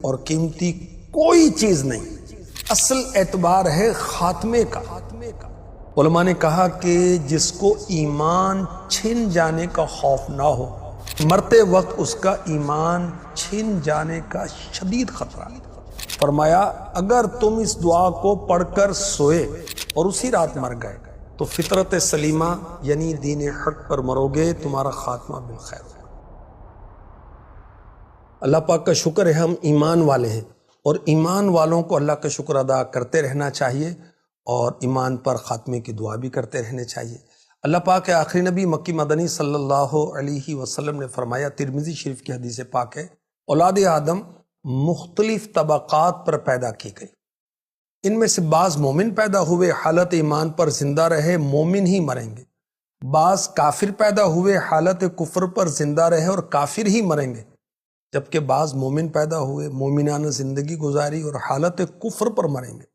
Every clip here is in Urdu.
اور قیمتی کوئی چیز نہیں، اصل اعتبار ہے خاتمے کا۔ علماء نے کہا کہ جس کو ایمان چھن جانے کا خوف نہ ہو، مرتے وقت اس کا ایمان چھن جانے کا شدید خطرہ ہے۔ فرمایا اگر تم اس دعا کو پڑھ کر سوئے اور اسی رات مر گئے تو فطرت سلیمہ یعنی دین حق پر مرو گے، تمہارا خاتمہ بالخیر ہوگا۔ اللہ پاک کا شکر ہے ہم ایمان والے ہیں، اور ایمان والوں کو اللہ کا شکر ادا کرتے رہنا چاہیے اور ایمان پر خاتمے کی دعا بھی کرتے رہنے چاہیے۔ اللہ پاک کے آخری نبی مکی مدنی صلی اللہ علیہ وسلم نے فرمایا، ترمذی شریف کی حدیث پاک ہے، اولاد آدم مختلف طبقات پر پیدا کی گئی، ان میں سے بعض مومن پیدا ہوئے، حالت ایمان پر زندہ رہے، مومن ہی مریں گے۔ بعض کافر پیدا ہوئے، حالت کفر پر زندہ رہے اور کافر ہی مریں گے، جبکہ بعض مومن پیدا ہوئے، مومنانہ زندگی گزاری اور حالت کفر پر مریں گے۔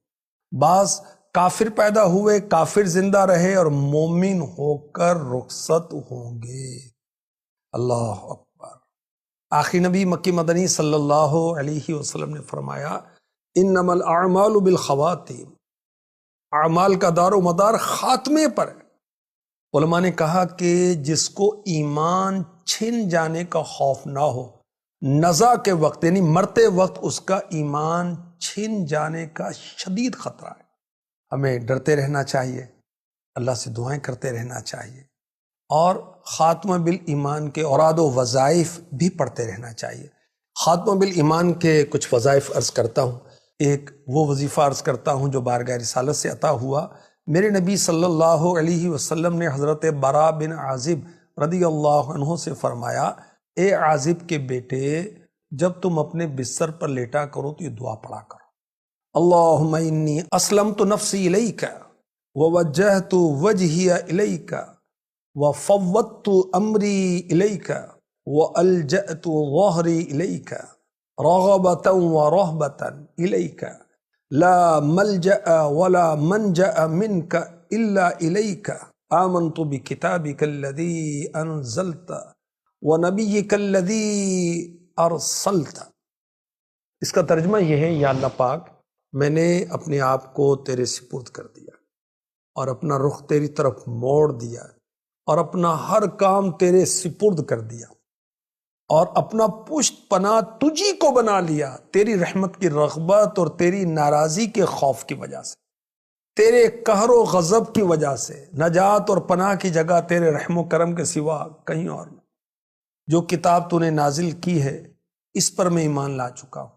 بعض کافر پیدا ہوئے، کافر زندہ رہے اور مومن ہو کر رخصت ہوں گے۔ اللہ اکبر۔ آخری نبی مکی مدنی صلی اللہ علیہ وسلم نے فرمایا، انما الاعمال بالخواتیم، اعمال کا دار و مدار خاتمے پر ہے۔ علماء نے کہا کہ جس کو ایمان چھن جانے کا خوف نہ ہو، نزع کے وقت یعنی مرتے وقت اس کا ایمان چھن جانے کا شدید خطرہ ہے۔ ہمیں ڈرتے رہنا چاہیے، اللہ سے دعائیں کرتے رہنا چاہیے، اور خاتمہ بالایمان کے اوراد و وظائف بھی پڑھتے رہنا چاہیے۔ خاتمہ بالایمان کے کچھ وظائف عرض کرتا ہوں۔ ایک وہ وظیفہ عرض کرتا ہوں جو بارگاہ رسالت سے عطا ہوا۔ میرے نبی صلی اللہ علیہ وسلم نے حضرت براء بن عازب رضی اللہ عنہ سے فرمایا، اے عازب کے بیٹے، جب تم اپنے بستر پر لیٹا کرو تو یہ دعا پڑھا کرو، اللہم انی اسلمت نفسی الیک ووجہت وجہی الیک وفوضت امری الیک والجأت ظہری الیک رغبۃ ورہبۃ الیک لا ملجأ ولا منجأ منک الا الیک آمنت بکتابک الذی انزلت وَنَبِيِّكَ الَّذِي أَرْسَلْتَ۔ اس کا ترجمہ یہ ہے، یا اللہ پاک، میں نے اپنے آپ کو تیرے سپرد کر دیا اور اپنا رخ تیری طرف موڑ دیا اور اپنا ہر کام تیرے سپرد کر دیا اور اپنا پشت پناہ تجھی کو بنا لیا، تیری رحمت کی رغبت اور تیری ناراضی کے خوف کی وجہ سے، تیرے قہر و غضب کی وجہ سے۔ نجات اور پناہ کی جگہ تیرے رحم و کرم کے سوا کہیں اور نہیں۔ جو کتاب تو نے نازل کی ہے اس پر میں ایمان لا چکا ہوں،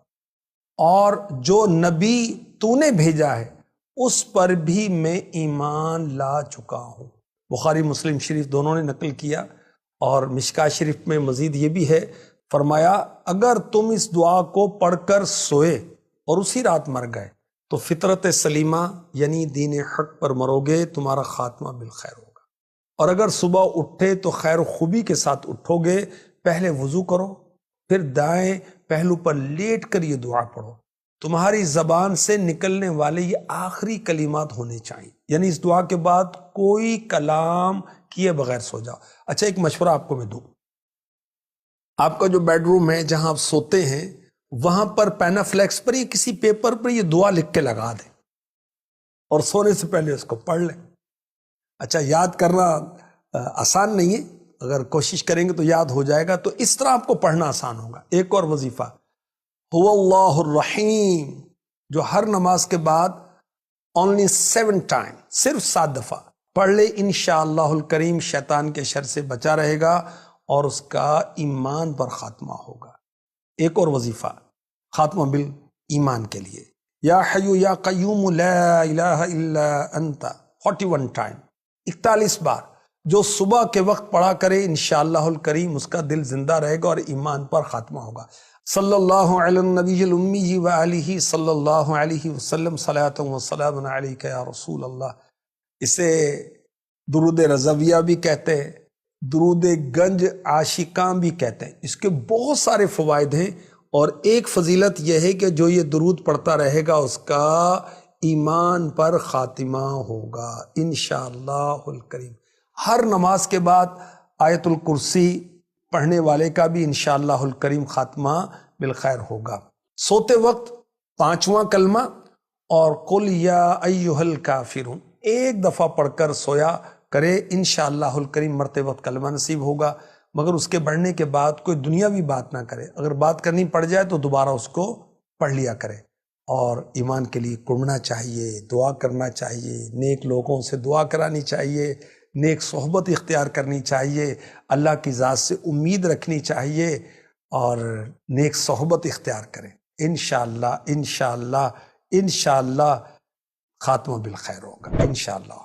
اور جو نبی تو نے بھیجا ہے اس پر بھی میں ایمان لا چکا ہوں۔ بخاری مسلم شریف دونوں نے نقل کیا، اور مشکاہ شریف میں مزید یہ بھی ہے، فرمایا اگر تم اس دعا کو پڑھ کر سوئے اور اسی رات مر گئے تو فطرت سلیمہ یعنی دین حق پر مرو گے، تمہارا خاتمہ بالخیر ہوگا۔ اور اگر صبح اٹھے تو خیر و خوبی کے ساتھ اٹھو گے۔ پہلے وضو کرو، پھر دائیں پہلو پر لیٹ کر یہ دعا پڑھو۔ تمہاری زبان سے نکلنے والے یہ آخری کلمات ہونے چاہیے، یعنی اس دعا کے بعد کوئی کلام کیے بغیر سو جاؤ۔ اچھا، ایک مشورہ آپ کو میں دوں، آپ کا جو بیڈ روم ہے جہاں آپ سوتے ہیں، وہاں پر پینا فلیکس پر یا کسی پیپر پر یہ دعا لکھ کے لگا دیں اور سونے سے پہلے اس کو پڑھ لیں۔ اچھا، یاد کرنا آسان نہیں ہے، اگر کوشش کریں گے تو یاد ہو جائے گا، تو اس طرح آپ کو پڑھنا آسان ہوگا۔ ایک اور وظیفہ، هو اللہ الرحیم، جو ہر نماز کے بعد only 7 ٹائم، صرف 7 دفعہ پڑھ لے، انشاءاللہ الکریم شیطان کے شر سے بچا رہے گا اور اس کا ایمان پر خاتمہ ہوگا۔ ایک اور وظیفہ خاتمہ بالایمان کے لیے، یا حی یا قیوم لا الہ الا انت، 41 ٹائم، 41 بار، جو صبح کے وقت پڑھا کرے انشاءاللہ الکریم اس کا دل زندہ رہے گا اور ایمان پر خاتمہ ہوگا۔ صلی اللہ علی النبی الامی وآلہ صلی اللہ علیہ وسلم، صلاۃ و سلام علیک یا رسول اللہ۔ اسے درود رضویہ بھی کہتے ہیں، درود گنج عاشقاں بھی کہتے ہیں۔ اس کے بہت سارے فوائد ہیں، اور ایک فضیلت یہ ہے کہ جو یہ درود پڑھتا رہے گا اس کا ایمان پر خاتمہ ہوگا انشاءاللہ الکریم۔ ہر نماز کے بعد آیت الکرسی پڑھنے والے کا بھی انشاءاللہ الکریم خاتمہ بالخیر ہوگا۔ سوتے وقت 5واں کلمہ اور قل یا ایھا الکافرون ایک دفعہ پڑھ کر سویا کرے، انشاءاللہ الکریم مرتے وقت کلمہ نصیب ہوگا، مگر اس کے بڑھنے کے بعد کوئی دنیاوی بات نہ کرے، اگر بات کرنی پڑ جائے تو دوبارہ اس کو پڑھ لیا کرے، اور ایمان کے لیے کڑنا چاہیے، دعا کرنا چاہیے، نیک لوگوں سے دعا کرانی چاہیے، نیک صحبت اختیار کرنی چاہیے، اللہ کی ذات سے امید رکھنی چاہیے، اور نیک صحبت اختیار کریں۔ انشاءاللہ انشاءاللہ انشاءاللہ خاتمہ بالخیر ہوگا انشاءاللہ۔